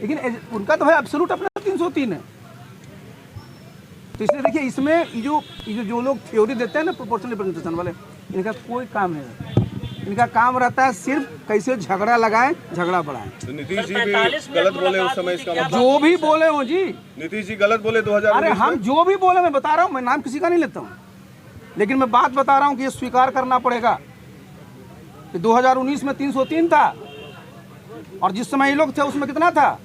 लेकिन उनका तो है एब्सोल्यूट अपना 303 है। तो इसलिए देखिए इसमें जो लोग थ्योरी देते हैं ना प्रोपोर्शनल रिप्रेजेंटेशन वाले, इनका कोई काम नहीं रहता। इनका काम रहता है सिर्फ कैसे झगड़ा लगाएं, झगड़ा बढ़ाएं। तो नीतीश जी भी गलत बोले उस समय, इसका मतलब जो भी बोले हो जी, नीतीश जी गलत बोले 2019 अरे हम जो भी बोले, मैं बता रहा हूँ, मैं नाम किसी का नहीं लेता हूँ, लेकिन मैं बात बता रहा हूँ कि ये स्वीकार करना पड़ेगा कि 2019 में 303 था और जिस समय ये लोग थे उसमें कितना था,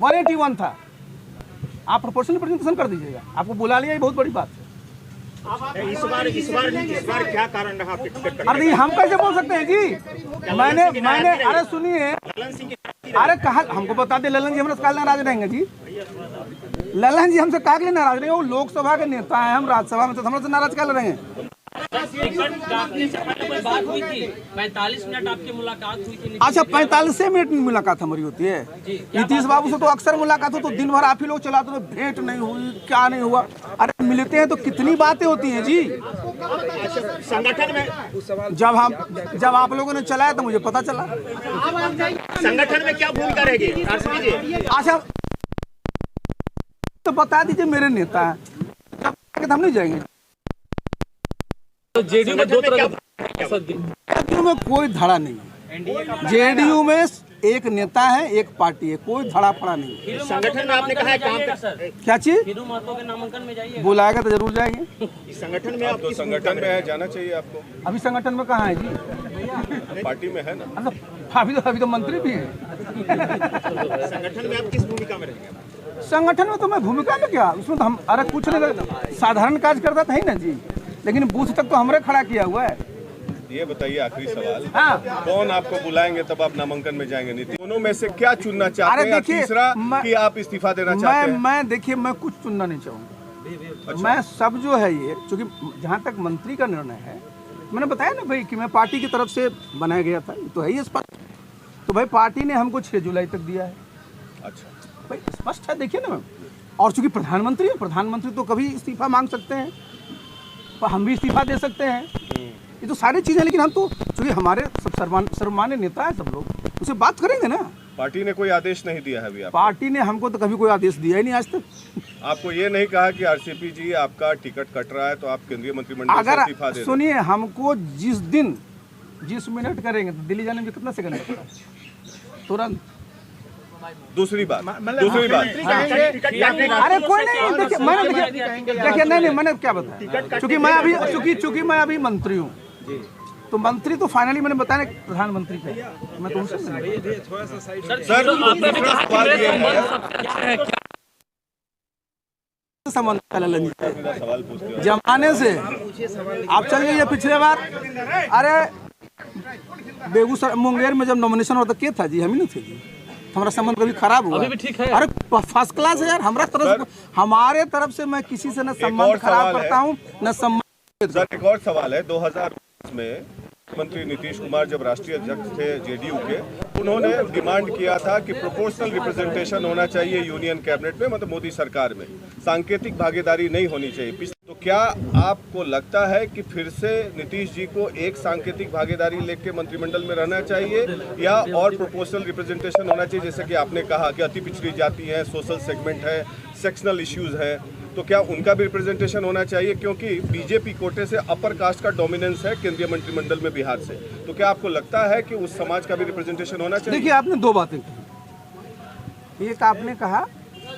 181 था। आप प्रोपोर्शनल रिप्रेजेंटेशन कर दीजिएगा, आपको बुला लिया, ये बहुत बड़ी बात है। इस बार क्या कारण रहा? अरे नहीं, हम कैसे बोल सकते हैं जी? मैंने अरे सुनिए, अरे कहा हमको बता दे, ललन जी हमसे काहे नाराज रहेंगे जी? ललन जी हमसे काहे के लिए नाराज रहेंगे? वो लोकसभा के नेता हैं, हम राज्यसभा में, तो हमसे नाराज काहे रहेंगे? बात हुई थी, 45 मिनट आपकी मुलाकात हुई थी। अच्छा, 45 मिनट में मुलाकात हमारी होती है। नीतीश बाबू से तो अक्सर मुलाकात हो, तो दिन भर आप ही लोग चलाते हो, भेंट नहीं हुई, क्या नहीं हुआ। अरे मिलते हैं तो कितनी बातें होती हैं जी। संगठन में जब आप लोगों ने चलाया तो मुझे पता चला। संगठन में क्या भूमिका रहेगी आरसीपी जी? अच्छा तो बता दीजिए, मेरे नेता हैं, जब हम नहीं जाएंगे। तो जेडीयू में दो तरह जेडीयू में कोई धड़ा नहीं है। जेडीयू में एक नेता है, एक पार्टी है, कोई धड़ा फड़ा नहीं है। संगठन में आपने कहा है काम क्या चीज? हिंदू महतो के नामांकन में जाइए, बुलाएगा तो जरूर जाएंगे। इस संगठन में आप तो संगठन में है, जाना चाहिए आपको। अभी संगठन में कहाँ है जी? पार्टी में है ना। मतलब अभी तो मंत्री भी है। संगठन में आप किस भूमिका में रहेंगे? संगठन में तो मैं भूमिका में क्या, उसमें तो हम अरे कुछ नहीं, साधारण कार्यकर्ता था ही ना जी, लेकिन बूथ तक तो हमरे खड़ा किया हुआ है। ये बताइए आखिरी सवाल, हाँ, कौन आपको बुलाएंगे तब आप नामांकन में जाएंगे? नीतीश, दोनों में से क्या चुनना चाहते हैं? देखिए, तीसरा कि आप इस्तीफा देना चाहते हैं? मैं देखिए, मैं कुछ चुनना नहीं चाहूँगा। अच्छा। मैं सब जो है ये, क्योंकि जहाँ तक मंत्री का निर्णय है, मैंने बताया ना भाई कि मैं पार्टी की तरफ से बनाया गया था, तो है ही स्पष्ट। तो भाई पार्टी ने हमको 6 जुलाई तक दिया है। अच्छा भाई स्पष्ट है, देखिए ना। और चूंकि प्रधानमंत्री है, प्रधानमंत्री तो कभी इस्तीफा मांग सकते हैं, हम भी इस्तीफा दे सकते हैं, ये तो सारी चीजें। लेकिन हम तो चूंकि हमारे सब सर्वमान्य नेता है, सब लोग उसे बात करेंगे ना। पार्टी ने कोई आदेश नहीं दिया है अभी आपको? पार्टी ने हमको तो कभी कोई आदेश दिया ही नहीं आज तक। आपको ये नहीं कहा कि आरसीपी जी आपका टिकट कट रहा है तो आप केंद्रीय मंत्रिमंडल से इस्तीफा दे दें? सुनिए, हमको जिस मिनट करेंगे तो दिल्ली जाने में कितना सेकंड लगता है? तुरंत। दूसरी बात अरे कोई नहीं, देखिए नहीं, मैंने क्या बताया, चूंकि मैं अभी मंत्री हूँ, तो मंत्री तो फाइनली मैंने बताया प्रधानमंत्री का, मैं तो उनसे संबंध जमाने से आप चल गए पिछले बार। अरे बेगूसराय मुंगेर में जब नॉमिनेशन होता क्या था जी? हम ही नहीं थे जी, हमारा संबंध कभी खराब हुआ? अभी भी ठीक है। अरे फर्स्ट क्लास है यार, हमारे तरफ से मैं किसी से न संबंध खराब करता हूँ न संबंध। सर एक और सवाल है, 2010 में मुख्यमंत्री नीतीश कुमार जब राष्ट्रीय अध्यक्ष थे जेडीयू के, उन्होंने डिमांड किया था कि प्रोपोर्शनल रिप्रेजेंटेशन होना चाहिए यूनियन कैबिनेट में, मतलब मोदी सरकार में, सांकेतिक भागीदारी नहीं होनी चाहिए। तो क्या आपको लगता है कि फिर से नीतीश जी को एक सांकेतिक भागीदारी लेके मंत्रिमंडल में रहना चाहिए या और प्रोपोर्शनल रिप्रेजेंटेशन होना चाहिए? जैसे कि आपने कहा कि अति पिछड़ी जाति है, सोशल सेगमेंट है, सेक्शनल इश्यूज है, तो क्या उनका भी रिप्रेजेंटेशन होना चाहिए? क्योंकि बीजेपी कोटे से अपर कास्ट का डोमिनेंस है केंद्रीय मंत्रिमंडल में बिहार से, तो क्या आपको लगता है कि उस समाज का भी रिप्रेजेंटेशन होना चाहिए? देखिए, आपने दो बातें कही। एक आपने कहा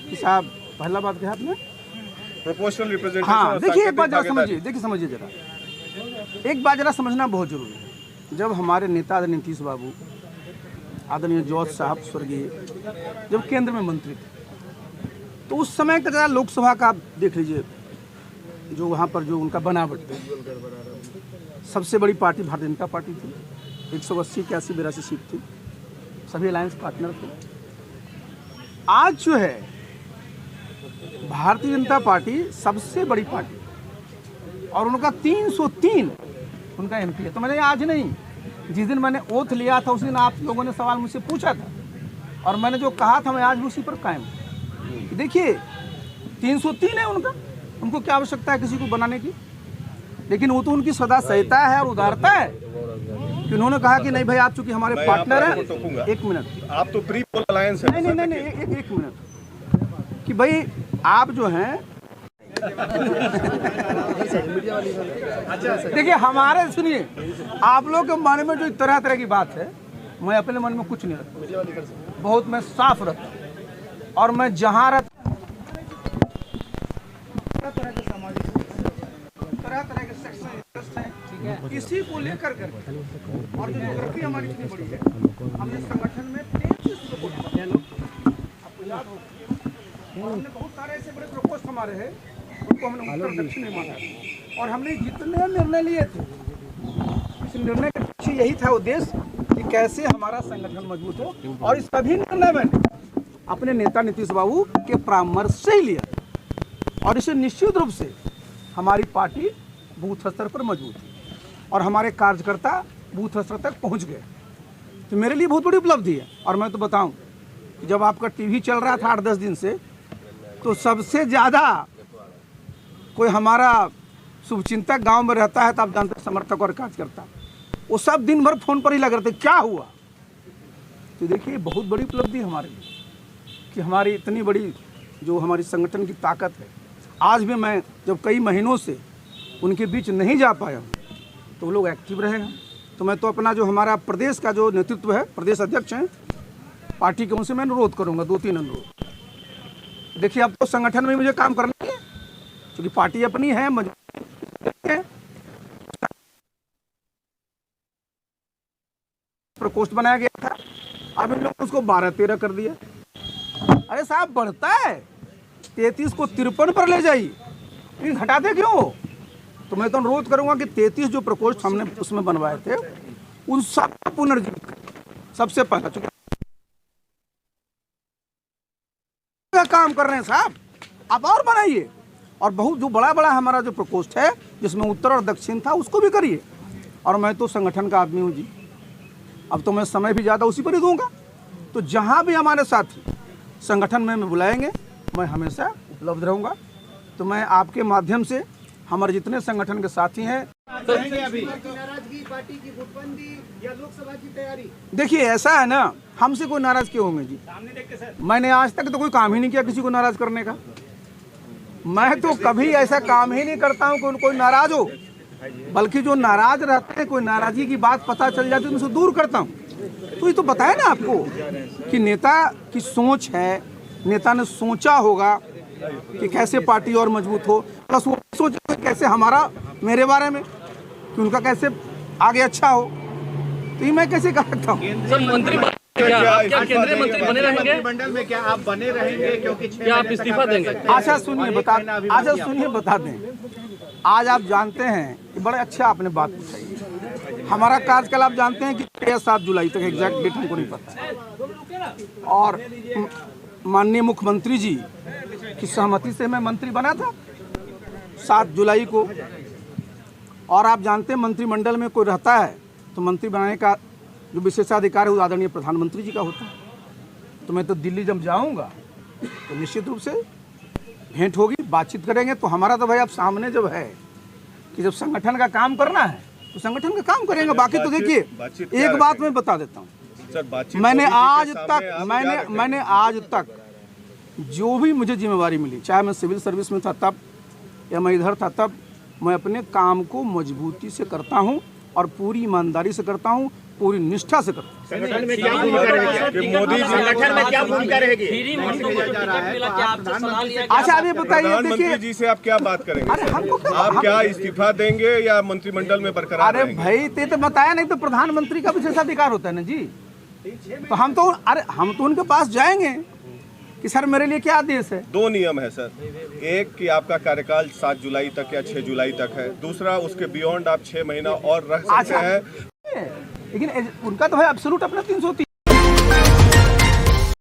कि साहब, पहला बात कहा आपने प्रोपोर्शनल रिप्रेजेंटेशन। हाँ, देखिए एक बात जरा समझिए जरा, एक बात जरा समझना बहुत जरूरी है। जब हमारे नेता आदरणीय नीतीश बाबू, आदरणीय जॉर्ज साहब स्वर्गीय, जब केंद्र में मंत्री थे, तो उस समय का जरा लोकसभा का आप देख लीजिए, जो वहाँ पर जो उनका बनावट थी, सबसे बड़ी पार्टी भारतीय जनता पार्टी थी, 180 81 82 सीट थी, सभी अलायंस पार्टनर थे। आज जो है भारतीय जनता पार्टी सबसे बड़ी पार्टी और उनका 303 उनका एमपी है। तो मैंने आज नहीं, जिस दिन मैंने ओथ लिया था उस दिन आप लोगों ने सवाल मुझसे पूछा था और मैंने जो कहा था मैं आज भी उसी पर कायम हूँ। देखिए 303 है उनका, उनको क्या आवश्यकता है किसी को बनाने की? लेकिन वो तो उनकी सदा सहायता है और उदारता है कि उन्होंने कहा कि नहीं भाई आप चूंकि हमारे मैं पार्टनर आपको हैं, टोकूंगा। एक मिनट, आप तो प्री पोल अलायंस है। नहीं नहीं नहीं नहीं, एक मिनट, कि भाई आप जो हैं देखिए हमारे, सुनिए, आप लोग के मन में जो तरह तरह की बात है, मैं अपने मन में कुछ नहीं रखता, बहुत मैं साफ रहता हूँ। और मैं जहाँ रहता तरह तरह के सेक्शन इंटरेस्ट हैं, इसी को लेकर कर, और जो ज्योग्राफी हमारी इतनी बड़ी है, हमने संगठन में 33 प्रकोष्ठ बनाए, आपको याद होगा, और हमने बहुत सारे ऐसे बड़े प्रकोष्ठ हमारे हैं, उनको हमने उत्तर दक्षिण में माना, और हमने जितने निर्णय लिए थे, इस निर्णय का पीछे यही था उद्देश्य कि कैसे हमारा संगठन मजबूत हो, और इस सभी निर्णय मैंने अपने नेता नीतीश बाबू के परामर्श से ही लिया, और इसे निश्चित रूप से हमारी पार्टी बूथ स्तर पर मजबूत है और हमारे कार्यकर्ता बूथ स्तर तक पहुंच गए। तो मेरे लिए बहुत बड़ी उपलब्धि है। और मैं तो बताऊं कि जब आपका टीवी चल रहा था 8-10 दिन से, तो सबसे ज़्यादा कोई हमारा शुभचिंतक गांव में रहता है तो आप जानते हैं, समर्थक और कार्यकर्ता, वो सब दिन भर फोन पर ही लग रहे थे क्या हुआ। तो देखिए बहुत बड़ी उपलब्धि हमारे लिए कि हमारी इतनी बड़ी जो हमारी संगठन की ताकत है। आज भी मैं जब कई महीनों से उनके बीच नहीं जा पाया हूँ तो वो लोग एक्टिव रहे हैं। तो मैं तो अपना जो हमारा प्रदेश का जो नेतृत्व है, प्रदेश अध्यक्ष हैं पार्टी के, उनसे मैं अनुरोध करूँगा, 2-3 अनुरोध। देखिए अब तो संगठन में मुझे काम करना है क्योंकि पार्टी अपनी है, मजबूत है। प्रकोष्ठ बनाया गया था, अब इन लोगों ने उसको 12-13 कर दिया। अरे साहब बढ़ता है, 33 को 53 पर ले जाइए, लेकिन घटाते क्यों? तो मैं तो अनुरोध करूंगा कि 33 जो प्रकोष्ठ हमने उसमें बनवाए थे उन सब का पुनर्जीवित करें। सबसे पहला चूंकि काम कर रहे हैं साहब, आप और बनाइए, और बहुत जो बड़ा बड़ा हमारा जो प्रकोष्ठ है जिसमें उत्तर और दक्षिण था उसको भी करिए। और मैं तो संगठन का आदमी हूँ जी, अब तो मैं समय भी ज़्यादा उसी पर ही दूंगा। तो जहाँ भी हमारे साथी संगठन में बुलाएंगे मैं हमेशा उपलब्ध रहूँगा। तो मैं आपके माध्यम से हमारे जितने संगठन के साथी हैं, नाराजगी, पार्टी की गुटबंदी या लोकसभा की तैयारी, देखिए ऐसा है ना, हमसे कोई नाराज क्यों होंगे जी? मैंने आज तक तो कोई काम ही नहीं किया किसी को नाराज करने का। मैं तो कभी ऐसा काम ही नहीं करता हूँ कि कोई नाराज हो, बल्कि जो नाराज रहते हैं, कोई नाराजगी की बात पता चल जाती है, उनसे दूर करता हूँ। तो ये तो बताया ना आपको कि नेता की सोच है, नेता ने सोचा होगा कि कैसे पार्टी और मजबूत हो, प्लस वो सोचा कैसे हमारा, मेरे बारे में कि उनका कैसे आगे अच्छा हो। तो ये मैं कैसे कर सकता हूँ? सर मंत्री क्या केंद्रीय मंत्री बने रहेंगे? मंडल में क्या आप बने रहेंगे? क्योंकि क्या आप इस्तीफा देंगे? अच्छा सुनिए बता दें, आज आप जानते हैं कि बड़े अच्छा आपने बात पूछी। हमारा कार्यकाल आप जानते हैं कि 6-7 जुलाई तक, एग्जैक्ट डेट हमको नहीं पता, और माननीय मुख्यमंत्री जी की सहमति से मैं मंत्री बना था 7 जुलाई को। और आप जानते हैं मंत्रिमंडल में कोई रहता है तो मंत्री बनाने का जो विशेषाधिकार है वो आदरणीय प्रधानमंत्री जी का होता है। तो मैं तो दिल्ली जब जाऊंगा तो निश्चित रूप से भेंट होगी, बातचीत करेंगे। तो हमारा तो भाई आप सामने जब है कि जब संगठन का काम करना है तो संगठन का काम करेंगे। बाकी तो देखिए एक बात मैं बता देता हूँ, मैंने आज तक जो भी मुझे जिम्मेवारी मिली, चाहे मैं सिविल सर्विस में था तब या मैं इधर था तब, मैं अपने काम को मजबूती से करता हूं और पूरी ईमानदारी से करता हूं, पूरी निष्ठा से करता हूं। संगठन में क्या भूमिका रहेगी? मोदी जी संगठन में क्या भूमिका रहेगी? फ्री मंत्रियों को टिकट मिला, क्या आपसे सलाह लिया? अच्छा अभी बताइए, प्रधानमंत्री देखिए जी से आप क्या बात करेंगे? अरे हमको आप क्या इस्तीफा देंगे या मंत्रिमंडल में बरकरार अरे रहेंगे? भाई ते तो बताया नहीं, तो प्रधानमंत्री का विशेषाधिकार होता है ना जी। तो हम तो उनके पास जाएंगे कि सर मेरे लिए क्या आदेश है। 2 नियम है सर, एक कि आपका कार्यकाल 7 जुलाई तक या 6 जुलाई तक है, दूसरा उसके बियॉन्ड आप 6 महीना और रह सकते हैं। लेकिन उनका तो है एब्सोल्यूट अपना 303